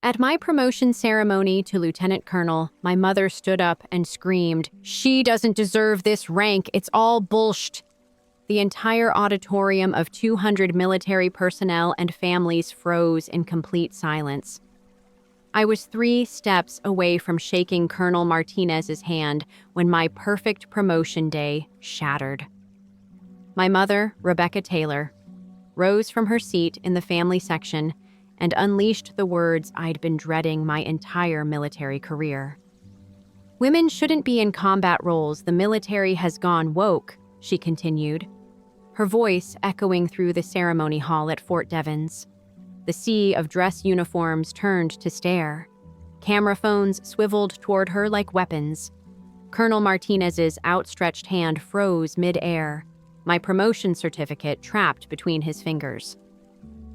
At my promotion ceremony to lieutenant colonel, my mother stood up and screamed, "She doesn't deserve this rank. It's all bullshit." The entire auditorium of 200 military personnel and families froze in complete silence. I was 3 steps away from shaking Colonel Martinez's hand when my perfect promotion day shattered. My mother, Rebecca Taylor, rose from her seat in the family section and unleashed the words I'd been dreading my entire military career. "Women shouldn't be in combat roles. The military has gone woke," she continued, her voice echoing through the ceremony hall at Fort Devens. The sea of dress uniforms turned to stare. Camera phones swiveled toward her like weapons. Colonel Martinez's outstretched hand froze mid-air, my promotion certificate trapped between his fingers.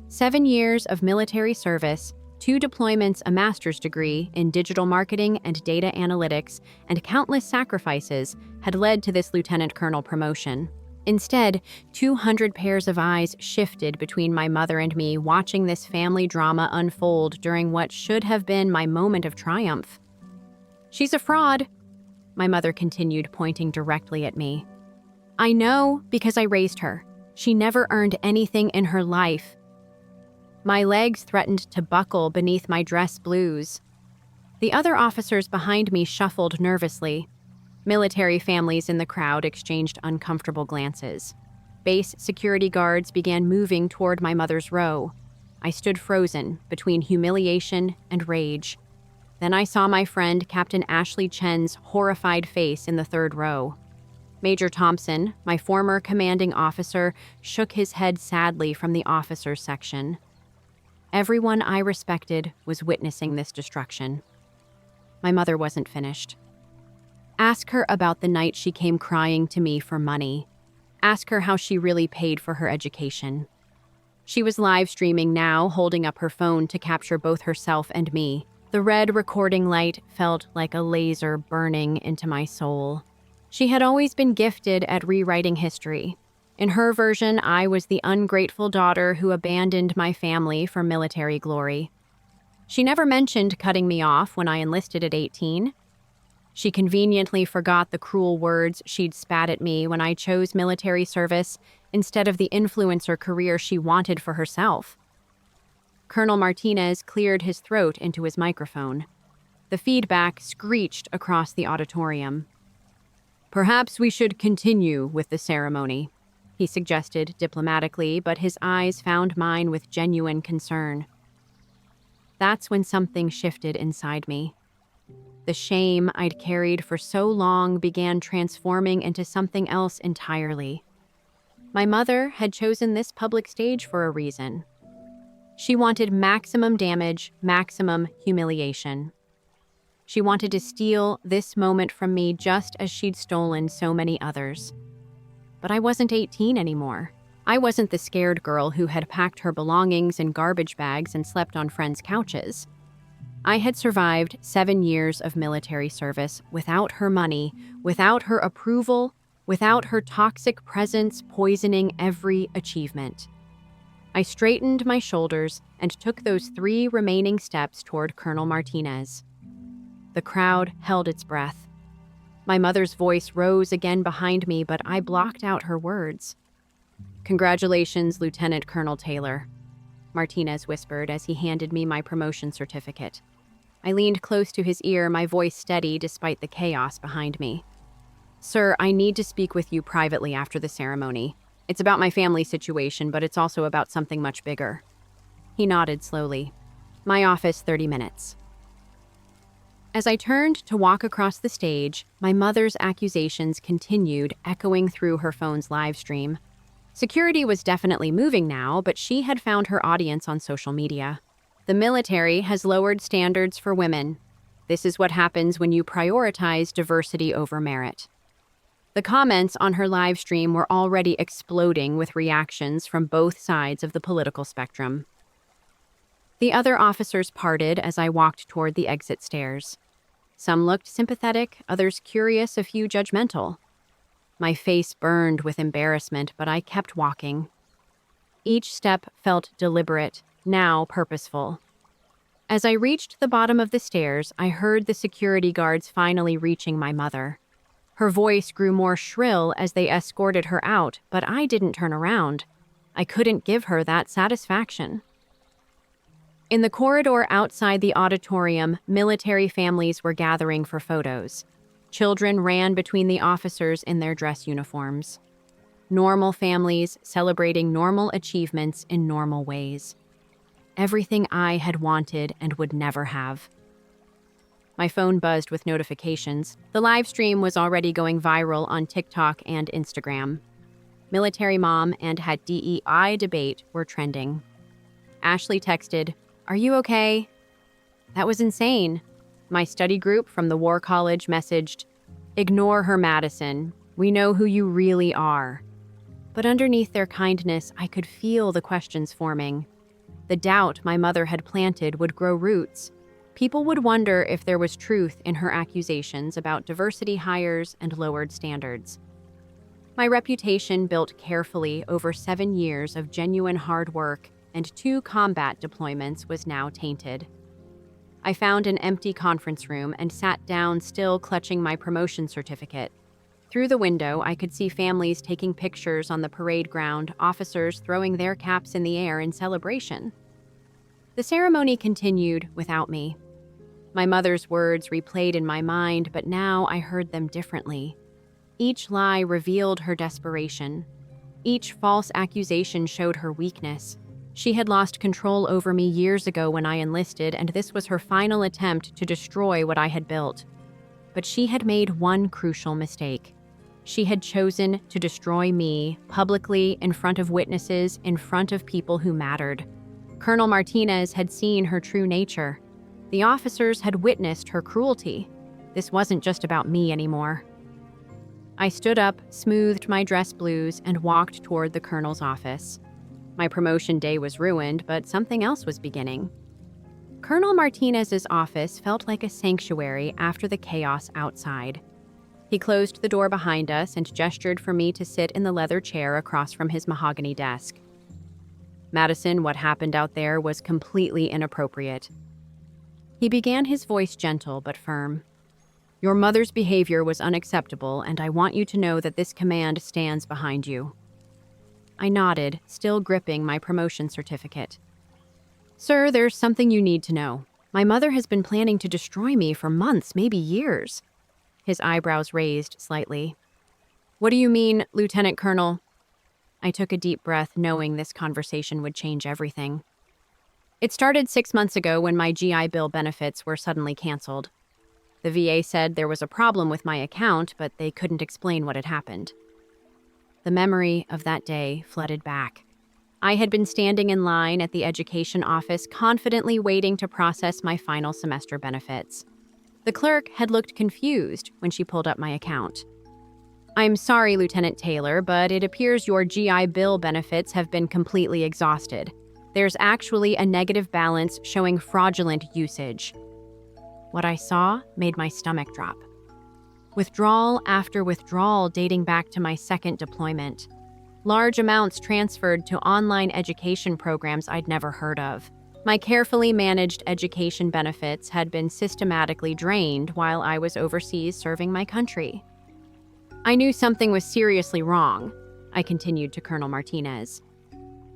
7 years of military service, 2 deployments, a master's degree in digital marketing and data analytics, and countless sacrifices had led to this lieutenant colonel promotion. Instead, 200 pairs of eyes shifted between my mother and me, watching this family drama unfold during what should have been my moment of triumph. "She's a fraud," my mother continued, pointing directly at me. "I know because I raised her. She never earned anything in her life." My legs threatened to buckle beneath my dress blues. The other officers behind me shuffled nervously. Military families in the crowd exchanged uncomfortable glances. Base security guards began moving toward my mother's row. I stood frozen between humiliation and rage. Then I saw my friend Captain Ashley Chen's horrified face in the 3rd row. Major Thompson, my former commanding officer, shook his head sadly from the officers' section. Everyone I respected was witnessing this destruction. My mother wasn't finished. Ask her about the night she came crying to me for money. Ask her how she really paid for her education. She was live streaming now, holding up her phone to capture both herself and me. The red recording light felt like a laser burning into my soul. She had always been gifted at rewriting history. In her version, I was the ungrateful daughter who abandoned my family for military glory. She never mentioned cutting me off when I enlisted at 18. She conveniently forgot the cruel words she'd spat at me when I chose military service instead of the influencer career she wanted for herself. Colonel Martinez cleared his throat into his microphone. The feedback screeched across the auditorium. "Perhaps we should continue with the ceremony," he suggested diplomatically, but his eyes found mine with genuine concern. That's when something shifted inside me. The shame I'd carried for so long began transforming into something else entirely. My mother had chosen this public stage for a reason. She wanted maximum damage, maximum humiliation. She wanted to steal this moment from me just as she'd stolen so many others. But I wasn't 18 anymore. I wasn't the scared girl who had packed her belongings in garbage bags and slept on friends' couches. I had survived 7 years of military service without her money, without her approval, without her toxic presence poisoning every achievement. I straightened my shoulders and took those 3 remaining steps toward Colonel Martinez. The crowd held its breath. My mother's voice rose again behind me, but I blocked out her words. "Congratulations, Lieutenant Colonel Taylor," Martinez whispered as he handed me my promotion certificate. I leaned close to his ear, my voice steady despite the chaos behind me. "Sir, I need to speak with you privately after the ceremony. It's about my family situation, but it's also about something much bigger." He nodded slowly. "My office, 30 minutes." As I turned to walk across the stage, my mother's accusations continued, echoing through her phone's live stream. Security was definitely moving now, but she had found her audience on social media. "The military has lowered standards for women. This is what happens when you prioritize diversity over merit." The comments on her live stream were already exploding with reactions from both sides of the political spectrum. The other officers parted as I walked toward the exit stairs. Some looked sympathetic, others curious, a few judgmental. My face burned with embarrassment, but I kept walking. Each step felt deliberate, now purposeful. As I reached the bottom of the stairs, I heard the security guards finally reaching my mother. Her voice grew more shrill as they escorted her out, but I didn't turn around. I couldn't give her that satisfaction. In the corridor outside the auditorium, military families were gathering for photos. Children ran between the officers in their dress uniforms. Normal families celebrating normal achievements in normal ways. Everything I had wanted and would never have. My phone buzzed with notifications. The live stream was already going viral on TikTok and Instagram. Military mom and had DEI debate were trending. Ashley texted, "Are you okay?" That was insane. My study group from the War College messaged, "Ignore her, Madison. We know who you really are." But underneath their kindness, I could feel the questions forming. The doubt my mother had planted would grow roots. People would wonder if there was truth in her accusations about diversity hires and lowered standards. My reputation, built carefully over 7 years of genuine hard work and 2 combat deployments, was now tainted. I found an empty conference room and sat down, still clutching my promotion certificate. Through the window, I could see families taking pictures on the parade ground, officers throwing their caps in the air in celebration. The ceremony continued without me. My mother's words replayed in my mind, but now I heard them differently. Each lie revealed her desperation. Each false accusation showed her weakness. She had lost control over me years ago when I enlisted, and this was her final attempt to destroy what I had built. But she had made one crucial mistake. She had chosen to destroy me, publicly, in front of witnesses, in front of people who mattered. Colonel Martinez had seen her true nature. The officers had witnessed her cruelty. This wasn't just about me anymore. I stood up, smoothed my dress blues, and walked toward the colonel's office. My promotion day was ruined, but something else was beginning. Colonel Martinez's office felt like a sanctuary after the chaos outside. He closed the door behind us and gestured for me to sit in the leather chair across from his mahogany desk. "Madison, what happened out there was completely inappropriate." He began, his voice gentle but firm. "Your mother's behavior was unacceptable, and I want you to know that this command stands behind you." I nodded, still gripping my promotion certificate. "Sir, there's something you need to know. My mother has been planning to destroy me for months, maybe years." His eyebrows raised slightly. "What do you mean, Lieutenant Colonel?" I took a deep breath, knowing this conversation would change everything. "It started 6 months ago when my GI Bill benefits were suddenly canceled. The VA said there was a problem with my account, but they couldn't explain what had happened." The memory of that day flooded back. I had been standing in line at the education office, confidently waiting to process my final semester benefits. The clerk had looked confused when she pulled up my account. "I'm sorry, Lieutenant Taylor, but it appears your GI Bill benefits have been completely exhausted. There's actually a negative balance showing fraudulent usage." What I saw made my stomach drop. Withdrawal after withdrawal dating back to my second deployment. Large amounts transferred to online education programs I'd never heard of. My carefully managed education benefits had been systematically drained while I was overseas serving my country. "I knew something was seriously wrong," I continued to Colonel Martinez.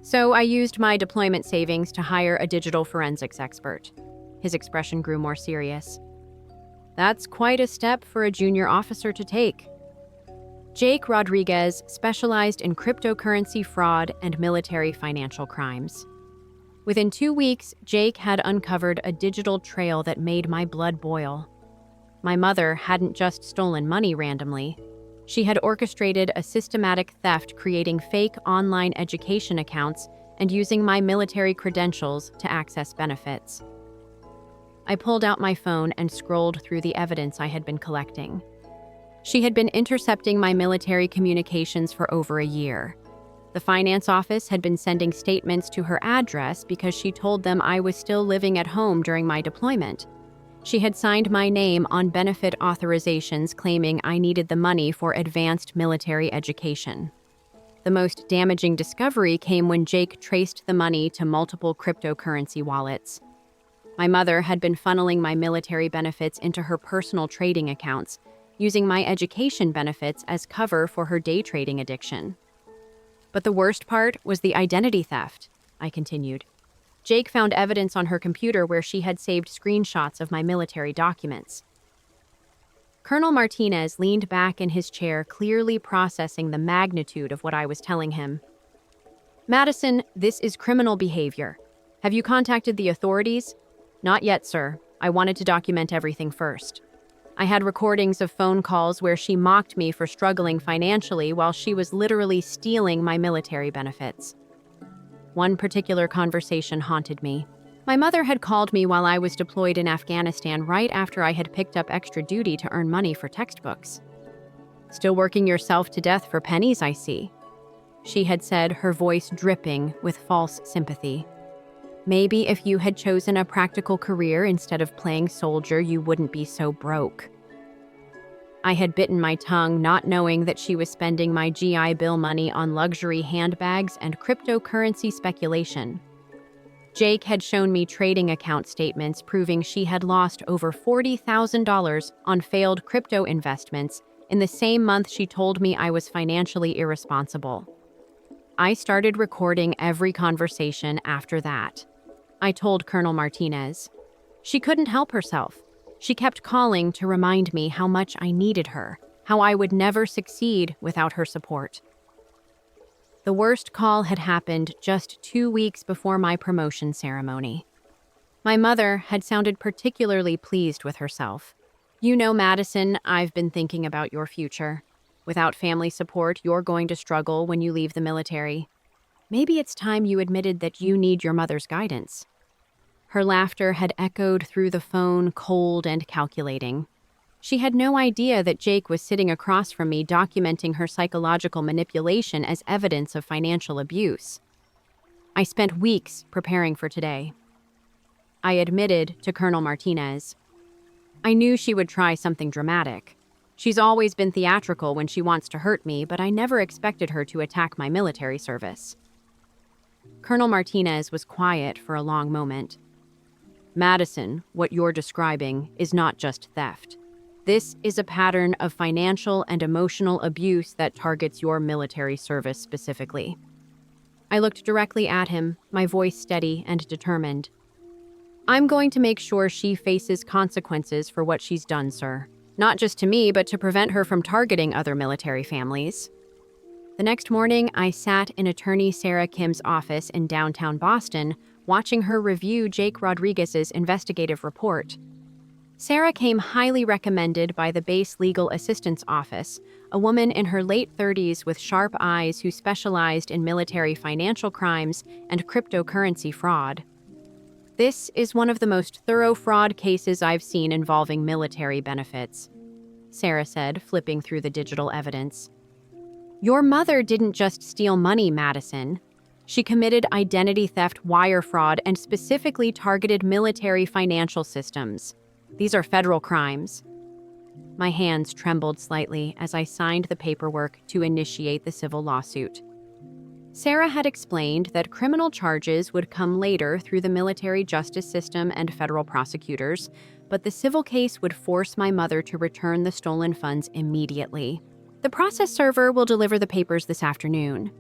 "So I used my deployment savings to hire a digital forensics expert." His expression grew more serious. "That's quite a step for a junior officer to take." Jake Rodriguez specialized in cryptocurrency fraud and military financial crimes. Within 2 weeks, Jake had uncovered a digital trail that made my blood boil. My mother hadn't just stolen money randomly. She had orchestrated a systematic theft, creating fake online education accounts and using my military credentials to access benefits. I pulled out my phone and scrolled through the evidence I had been collecting. She had been intercepting my military communications for over a year. The finance office had been sending statements to her address because she told them I was still living at home during my deployment. She had signed my name on benefit authorizations claiming I needed the money for advanced military education. The most damaging discovery came when Jake traced the money to multiple cryptocurrency wallets. My mother had been funneling my military benefits into her personal trading accounts, using my education benefits as cover for her day trading addiction. But the worst part was the identity theft, I continued. Jake found evidence on her computer where she had saved screenshots of my military documents. Colonel Martinez leaned back in his chair, clearly processing the magnitude of what I was telling him. Madison, this is criminal behavior. Have you contacted the authorities? Not yet, sir. I wanted to document everything first. I had recordings of phone calls where she mocked me for struggling financially while she was literally stealing my military benefits. One particular conversation haunted me. My mother had called me while I was deployed in Afghanistan right after I had picked up extra duty to earn money for textbooks. Still working yourself to death for pennies, I see, she had said, her voice dripping with false sympathy. Maybe if you had chosen a practical career instead of playing soldier, you wouldn't be so broke. I had bitten my tongue, not knowing that she was spending my GI Bill money on luxury handbags and cryptocurrency speculation. Jake had shown me trading account statements proving she had lost over $40,000 on failed crypto investments in the same month she told me I was financially irresponsible. I started recording every conversation after that. I told Colonel Martinez. She couldn't help herself. She kept calling to remind me how much I needed her, how I would never succeed without her support. The worst call had happened just 2 weeks before my promotion ceremony. My mother had sounded particularly pleased with herself. You know, Madison, I've been thinking about your future. Without family support, you're going to struggle when you leave the military. Maybe it's time you admitted that you need your mother's guidance. Her laughter had echoed through the phone, cold and calculating. She had no idea that Jake was sitting across from me documenting her psychological manipulation as evidence of financial abuse. I spent weeks preparing for today. I admitted to Colonel Martinez. I knew she would try something dramatic. She's always been theatrical when she wants to hurt me, but I never expected her to attack my military service. Colonel Martinez was quiet for a long moment. Madison, what you're describing is not just theft. This is a pattern of financial and emotional abuse that targets your military service specifically. I looked directly at him, my voice steady and determined. I'm going to make sure she faces consequences for what she's done, sir. Not just to me, but to prevent her from targeting other military families. The next morning, I sat in attorney Sarah Kim's office in downtown Boston, watching her review Jake Rodriguez's investigative report. Sarah came highly recommended by the Base Legal Assistance Office, a woman in her late 30s with sharp eyes who specialized in military financial crimes and cryptocurrency fraud. This is one of the most thorough fraud cases I've seen involving military benefits, Sarah said, flipping through the digital evidence. Your mother didn't just steal money, Madison. She committed identity theft, wire fraud, and specifically targeted military financial systems. These are federal crimes. My hands trembled slightly as I signed the paperwork to initiate the civil lawsuit. Sarah had explained that criminal charges would come later through the military justice system and federal prosecutors, but the civil case would force my mother to return the stolen funds immediately. The process server will deliver the papers this afternoon,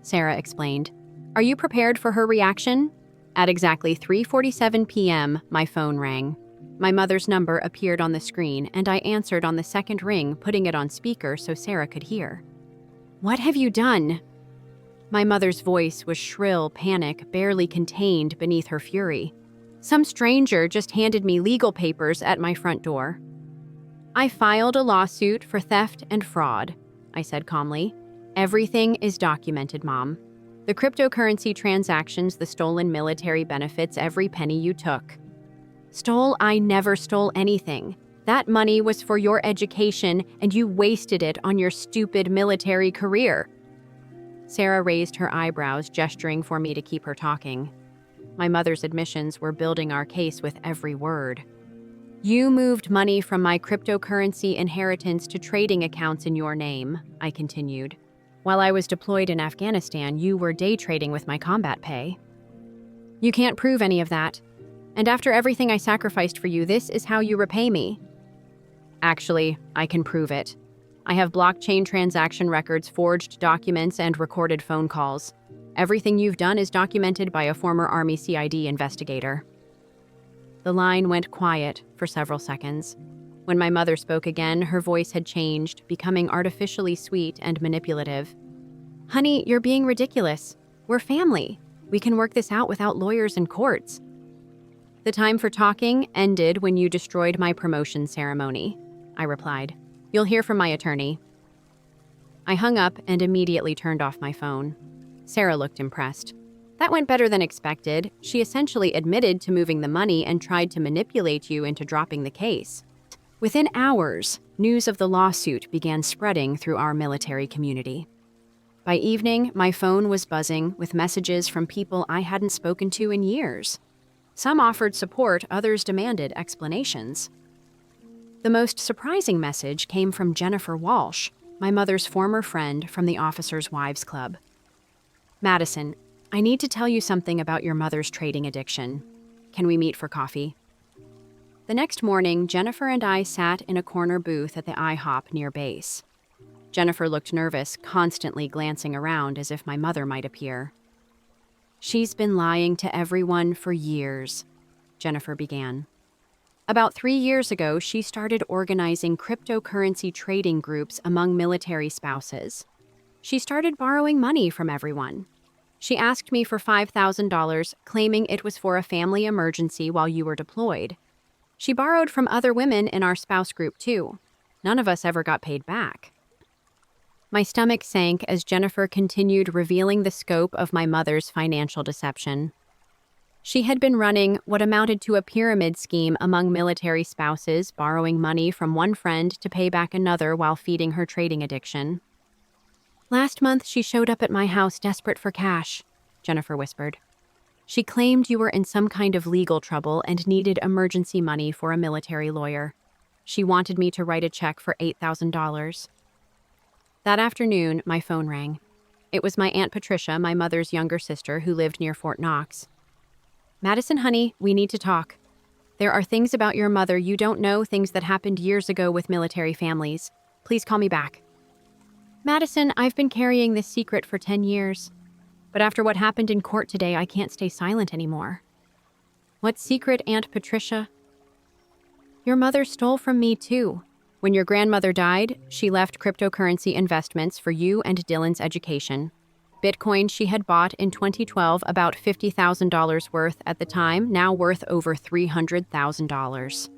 Sarah explained. Are you prepared for her reaction? At exactly 3:47 p.m., my phone rang. My mother's number appeared on the screen, and I answered on the second ring, putting it on speaker so Sarah could hear. What have you done? My mother's voice was shrill, panic barely contained beneath her fury. Some stranger just handed me legal papers at my front door. I filed a lawsuit for theft and fraud, I said calmly. Everything is documented, Mom. The cryptocurrency transactions, the stolen military benefits, every penny you took. Stole? I never stole anything. That money was for your education, and you wasted it on your stupid military career. Sarah raised her eyebrows, gesturing for me to keep her talking. My mother's admissions were building our case with every word. You moved money from my cryptocurrency inheritance to trading accounts in your name, I continued. While I was deployed in Afghanistan, you were day trading with my combat pay. You can't prove any of that. And after everything I sacrificed for you, this is how you repay me. Actually, I can prove it. I have blockchain transaction records, forged documents, and recorded phone calls. Everything you've done is documented by a former Army CID investigator. The line went quiet for several seconds. When my mother spoke again, her voice had changed, becoming artificially sweet and manipulative. Honey, you're being ridiculous. We're family. We can work this out without lawyers and courts. The time for talking ended when you destroyed my promotion ceremony, I replied. You'll hear from my attorney. I hung up and immediately turned off my phone. Sarah looked impressed. That went better than expected. She essentially admitted to moving the money and tried to manipulate you into dropping the case. Within hours, news of the lawsuit began spreading through our military community. By evening, my phone was buzzing with messages from people I hadn't spoken to in years. Some offered support, others demanded explanations. The most surprising message came from Jennifer Walsh, my mother's former friend from the Officers' Wives Club. Madison, I need to tell you something about your mother's trading addiction. Can we meet for coffee? The next morning, Jennifer and I sat in a corner booth at the IHOP near base. Jennifer looked nervous, constantly glancing around as if my mother might appear. She's been lying to everyone for years, Jennifer began. About 3 years ago, she started organizing cryptocurrency trading groups among military spouses. She started borrowing money from everyone. She asked me for $5,000, claiming it was for a family emergency while you were deployed. She borrowed from other women in our spouse group, too. None of us ever got paid back. My stomach sank as Jennifer continued revealing the scope of my mother's financial deception. She had been running what amounted to a pyramid scheme among military spouses, borrowing money from one friend to pay back another while feeding her trading addiction. Last month, she showed up at my house desperate for cash, Jennifer whispered. She claimed you were in some kind of legal trouble and needed emergency money for a military lawyer. She wanted me to write a check for $8,000. That afternoon, my phone rang. It was my Aunt Patricia, my mother's younger sister, who lived near Fort Knox. Madison, honey, we need to talk. There are things about your mother you don't know, things that happened years ago with military families. Please call me back. Madison, I've been carrying this secret for 10 years. But after what happened in court today, I can't stay silent anymore. What secret, Aunt Patricia? Your mother stole from me, too. When your grandmother died, she left cryptocurrency investments for you and Dylan's education. Bitcoin she had bought in 2012, about $50,000 worth at the time, now worth over $300,000.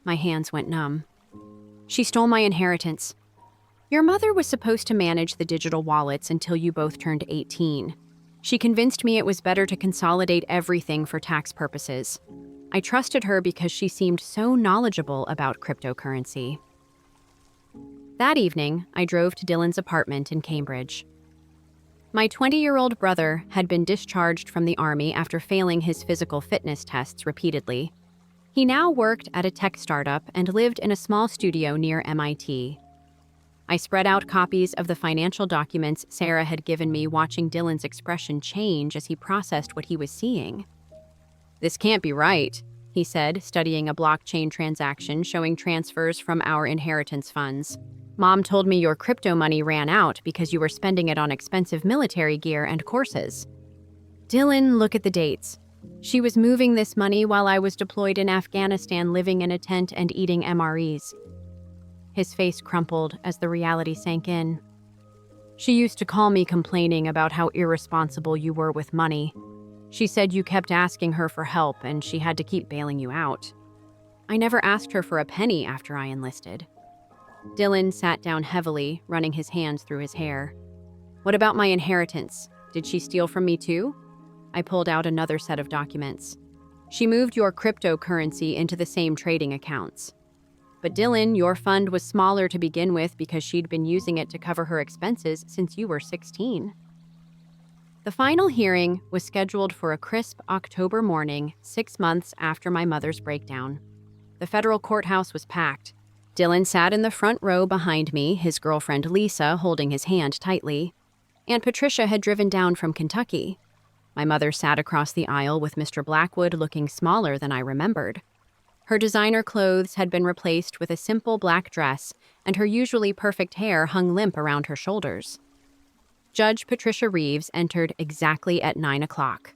My hands went numb. She stole my inheritance. Your mother was supposed to manage the digital wallets until you both turned 18. She convinced me it was better to consolidate everything for tax purposes. I trusted her because she seemed so knowledgeable about cryptocurrency. That evening, I drove to Dylan's apartment in Cambridge. My 20-year-old brother had been discharged from the Army after failing his physical fitness tests repeatedly. He now worked at a tech startup and lived in a small studio near MIT. I spread out copies of the financial documents Sarah had given me, watching Dylan's expression change as he processed what he was seeing. This can't be right, he said, studying a blockchain transaction showing transfers from our inheritance funds. Mom told me your crypto money ran out because you were spending it on expensive military gear and courses. Dylan, look at the dates. She was moving this money while I was deployed in Afghanistan, living in a tent and eating MREs. His face crumpled as the reality sank in. She used to call me complaining about how irresponsible you were with money. She said you kept asking her for help and she had to keep bailing you out. I never asked her for a penny after I enlisted. Dylan sat down heavily, running his hands through his hair. What about my inheritance? Did she steal from me too? I pulled out another set of documents. She moved your cryptocurrency into the same trading accounts. But Dylan, your fund was smaller to begin with because she'd been using it to cover her expenses since you were 16. The final hearing was scheduled for a crisp October morning, 6 months after my mother's breakdown. The federal courthouse was packed. Dylan sat in the front row behind me, his girlfriend Lisa holding his hand tightly. Aunt Patricia had driven down from Kentucky. My mother sat across the aisle with Mr. Blackwood looking smaller than I remembered. Her designer clothes had been replaced with a simple black dress, and her usually perfect hair hung limp around her shoulders. Judge Patricia Reeves entered exactly at 9 o'clock.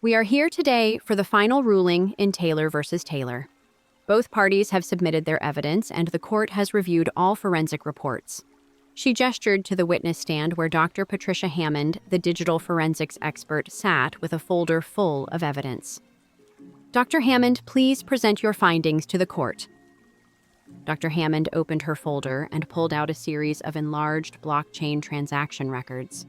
We are here today for the final ruling in Taylor versus Taylor. Both parties have submitted their evidence, and the court has reviewed all forensic reports. She gestured to the witness stand where Dr. Patricia Hammond, the digital forensics expert, sat with a folder full of evidence. Dr. Hammond, please present your findings to the court. Dr. Hammond opened her folder and pulled out a series of enlarged blockchain transaction records.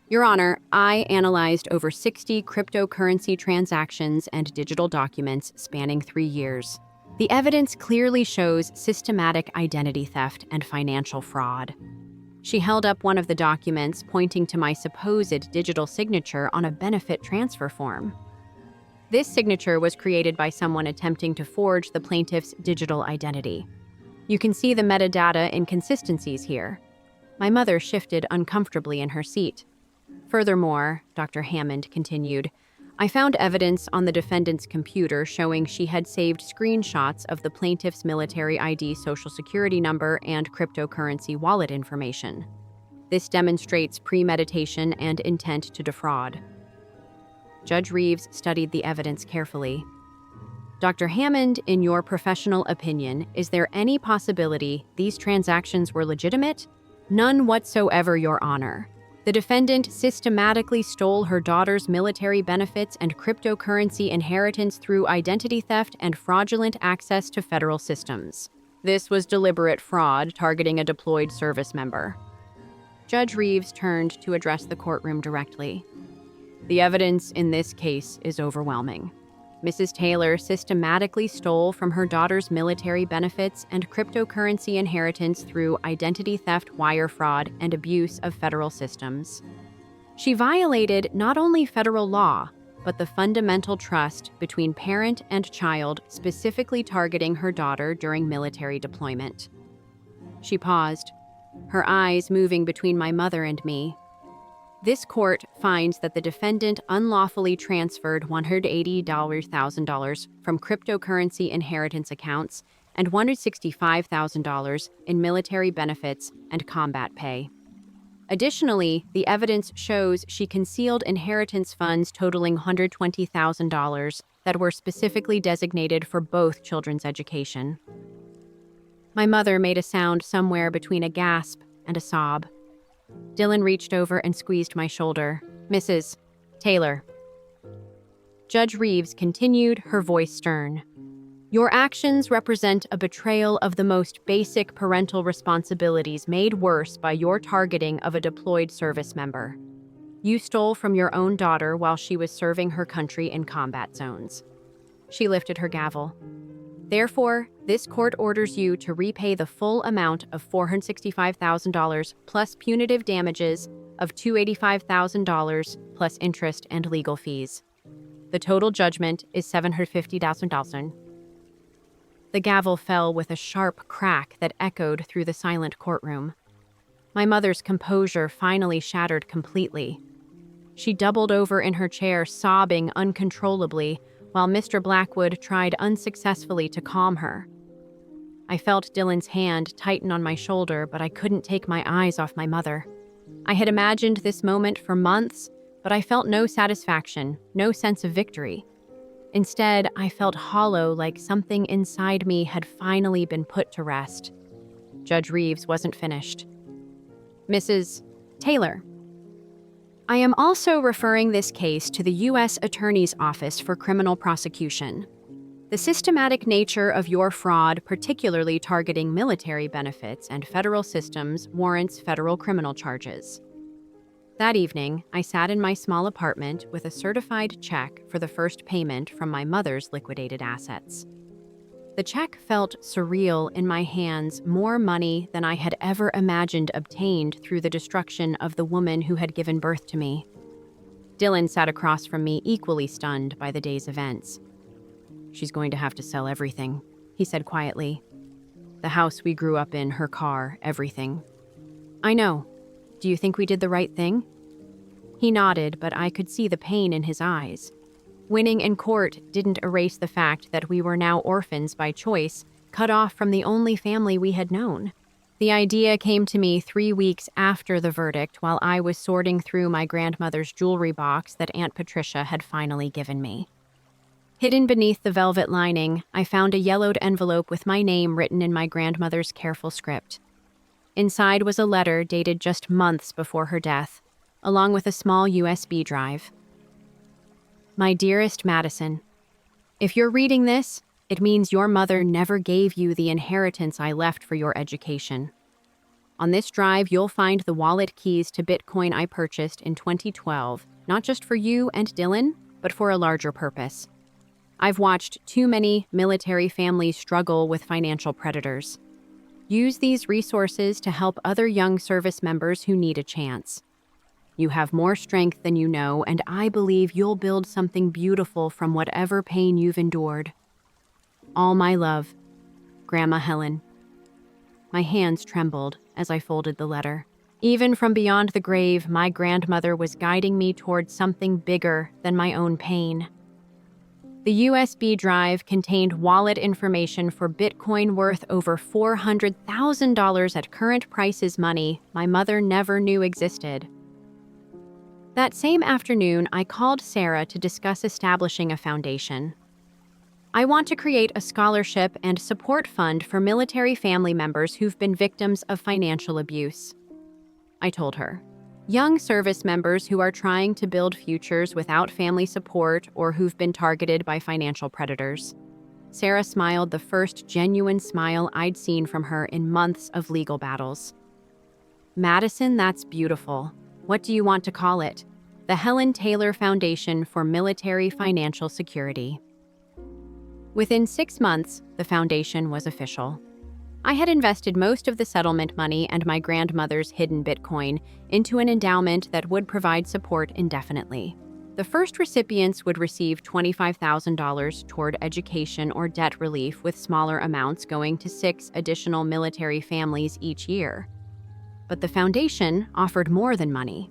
Your Honor, I analyzed over 60 cryptocurrency transactions and digital documents spanning 3 years. The evidence clearly shows systematic identity theft and financial fraud. She held up one of the documents, pointing to my supposed digital signature on a benefit transfer form. This signature was created by someone attempting to forge the plaintiff's digital identity. You can see the metadata inconsistencies here. My mother shifted uncomfortably in her seat. Furthermore, Dr. Hammond continued, I found evidence on the defendant's computer showing she had saved screenshots of the plaintiff's military ID social security number and cryptocurrency wallet information. This demonstrates premeditation and intent to defraud. Judge Reeves studied the evidence carefully. Dr. Hammond, in your professional opinion, is there any possibility these transactions were legitimate? None whatsoever, Your Honor. The defendant systematically stole her daughter's military benefits and cryptocurrency inheritance through identity theft and fraudulent access to federal systems. This was deliberate fraud targeting a deployed service member. Judge Reeves turned to address the courtroom directly. The evidence in this case is overwhelming. Mrs. Taylor systematically stole from her daughter's military benefits and cryptocurrency inheritance through identity theft, wire fraud, and abuse of federal systems. She violated not only federal law, but the fundamental trust between parent and child, specifically targeting her daughter during military deployment. She paused, her eyes moving between my mother and me. This court finds that the defendant unlawfully transferred $180,000 from cryptocurrency inheritance accounts and $165,000 in military benefits and combat pay. Additionally, the evidence shows she concealed inheritance funds totaling $120,000 that were specifically designated for both children's education. My mother made a sound somewhere between a gasp and a sob. Dylan reached over and squeezed my shoulder. Mrs. Taylor. Judge Reeves continued, her voice stern. Your actions represent a betrayal of the most basic parental responsibilities made worse by your targeting of a deployed service member. You stole from your own daughter while she was serving her country in combat zones. She lifted her gavel. Therefore, this court orders you to repay the full amount of $465,000 plus punitive damages of $285,000 plus interest and legal fees. The total judgment is $750,000. The gavel fell with a sharp crack that echoed through the silent courtroom. My mother's composure finally shattered completely. She doubled over in her chair, sobbing uncontrollably, while Mr. Blackwood tried unsuccessfully to calm her. I felt Dylan's hand tighten on my shoulder, but I couldn't take my eyes off my mother. I had imagined this moment for months, but I felt no satisfaction, no sense of victory. Instead, I felt hollow, like something inside me had finally been put to rest. Judge Reeves wasn't finished. Mrs. Taylor. I am also referring this case to the U.S. Attorney's Office for Criminal Prosecution. The systematic nature of your fraud, particularly targeting military benefits and federal systems, warrants federal criminal charges. That evening, I sat in my small apartment with a certified check for the first payment from my mother's liquidated assets. The check felt surreal in my hands, more money than I had ever imagined obtained through the destruction of the woman who had given birth to me. Dylan sat across from me, equally stunned by the day's events. She's going to have to sell everything, he said quietly. The house we grew up in, her car, everything. I know. Do you think we did the right thing? He nodded, but I could see the pain in his eyes. Winning in court didn't erase the fact that we were now orphans by choice, cut off from the only family we had known. The idea came to me 3 weeks after the verdict while I was sorting through my grandmother's jewelry box that Aunt Patricia had finally given me. Hidden beneath the velvet lining, I found a yellowed envelope with my name written in my grandmother's careful script. Inside was a letter dated just months before her death, along with a small USB drive. My dearest Madison, if you're reading this, it means your mother never gave you the inheritance I left for your education. On this drive, you'll find the wallet keys to Bitcoin I purchased in 2012, not just for you and Dylan, but for a larger purpose. I've watched too many military families struggle with financial predators. Use these resources to help other young service members who need a chance. You have more strength than you know, and I believe you'll build something beautiful from whatever pain you've endured. All my love, Grandma Helen. My hands trembled as I folded the letter. Even from beyond the grave, my grandmother was guiding me towards something bigger than my own pain. The USB drive contained wallet information for Bitcoin worth over $400,000 at current prices, money my mother never knew existed. That same afternoon, I called Sarah to discuss establishing a foundation. I want to create a scholarship and support fund for military family members who've been victims of financial abuse. I told her. Young service members who are trying to build futures without family support or who've been targeted by financial predators. Sarah smiled, the first genuine smile I'd seen from her in months of legal battles. Madison, that's beautiful. What do you want to call it? The Helen Taylor Foundation for Military Financial Security. Within 6 months, the foundation was official. I had invested most of the settlement money and my grandmother's hidden Bitcoin into an endowment that would provide support indefinitely. The first recipients would receive $25,000 toward education or debt relief, with smaller amounts going to 6 additional military families each year. But the foundation offered more than money.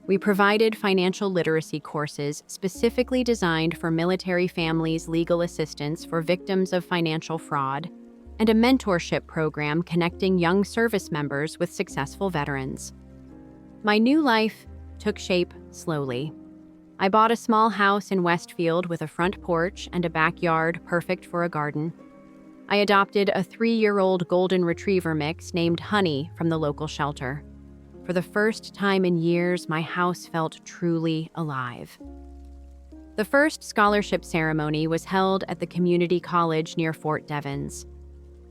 We provided financial literacy courses specifically designed for military families, legal assistance for victims of financial fraud, and a mentorship program connecting young service members with successful veterans. My new life took shape slowly. I bought a small house in Westfield with a front porch and a backyard perfect for a garden. I adopted a 3-year-old golden retriever mix named Honey from the local shelter. For the first time in years, my house felt truly alive. The first scholarship ceremony was held at the community college near Fort Devens.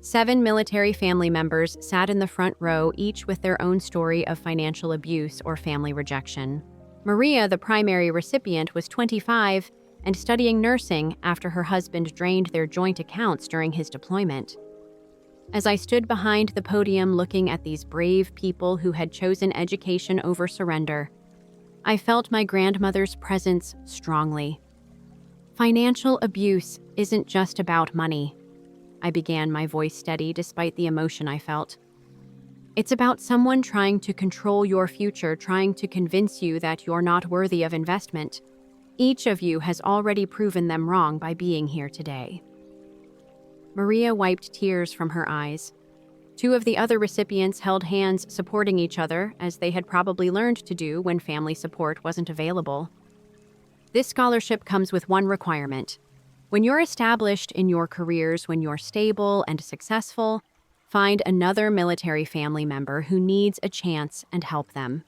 7 military family members sat in the front row, each with their own story of financial abuse or family rejection. Maria, the primary recipient, was 25 and studying nursing after her husband drained their joint accounts during his deployment. As I stood behind the podium looking at these brave people who had chosen education over surrender, I felt my grandmother's presence strongly. Financial abuse isn't just about money. I began, my voice steady despite the emotion I felt. It's about someone trying to control your future, trying to convince you that you're not worthy of investment. Each of you has already proven them wrong by being here today. Maria wiped tears from her eyes. 2 of the other recipients held hands, supporting each other, as they had probably learned to do when family support wasn't available. This scholarship comes with one requirement. When you're established in your careers, when you're stable and successful, find another military family member who needs a chance and help them.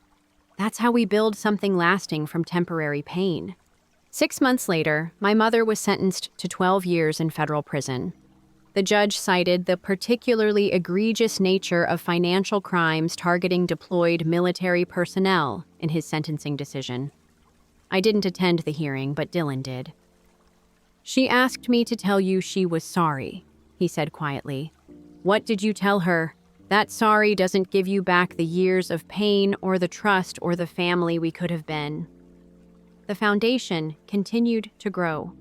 That's how we build something lasting from temporary pain. 6 months later, my mother was sentenced to 12 years in federal prison. The judge cited the particularly egregious nature of financial crimes targeting deployed military personnel in his sentencing decision. I didn't attend the hearing, but Dylan did. "She asked me to tell you she was sorry," he said quietly. "What did you tell her? That sorry doesn't give you back the years of pain or the trust or the family we could have been." The foundation continued to grow.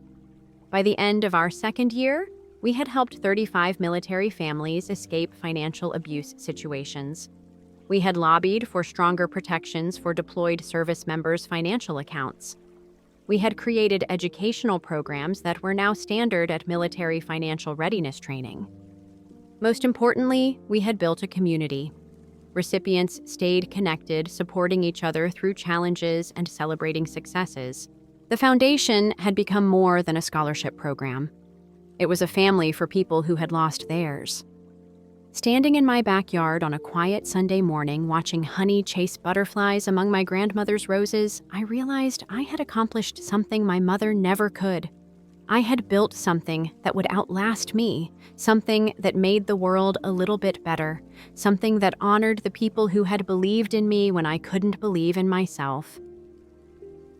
By the end of our 2nd year, we had helped 35 military families escape financial abuse situations. We had lobbied for stronger protections for deployed service members' financial accounts. We had created educational programs that were now standard at military financial readiness training. Most importantly, we had built a community. Recipients stayed connected, supporting each other through challenges and celebrating successes. The foundation had become more than a scholarship program. It was a family for people who had lost theirs. Standing in my backyard on a quiet Sunday morning, watching honey chase butterflies among my grandmother's roses, I realized I had accomplished something my mother never could. I had built something that would outlast me, something that made the world a little bit better, something that honored the people who had believed in me when I couldn't believe in myself.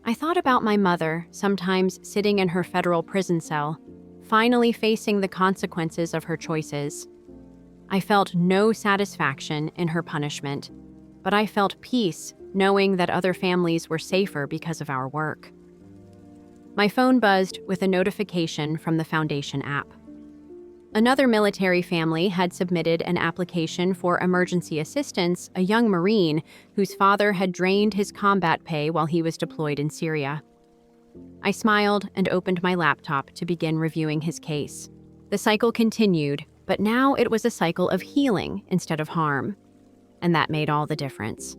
I thought about my mother, sometimes sitting in her federal prison cell, finally facing the consequences of her choices. I felt no satisfaction in her punishment, but I felt peace knowing that other families were safer because of our work. My phone buzzed with a notification from the Foundation app. Another military family had submitted an application for emergency assistance, a young Marine whose father had drained his combat pay while he was deployed in Syria. I smiled and opened my laptop to begin reviewing his case. The cycle continued, but now it was a cycle of healing instead of harm, and that made all the difference.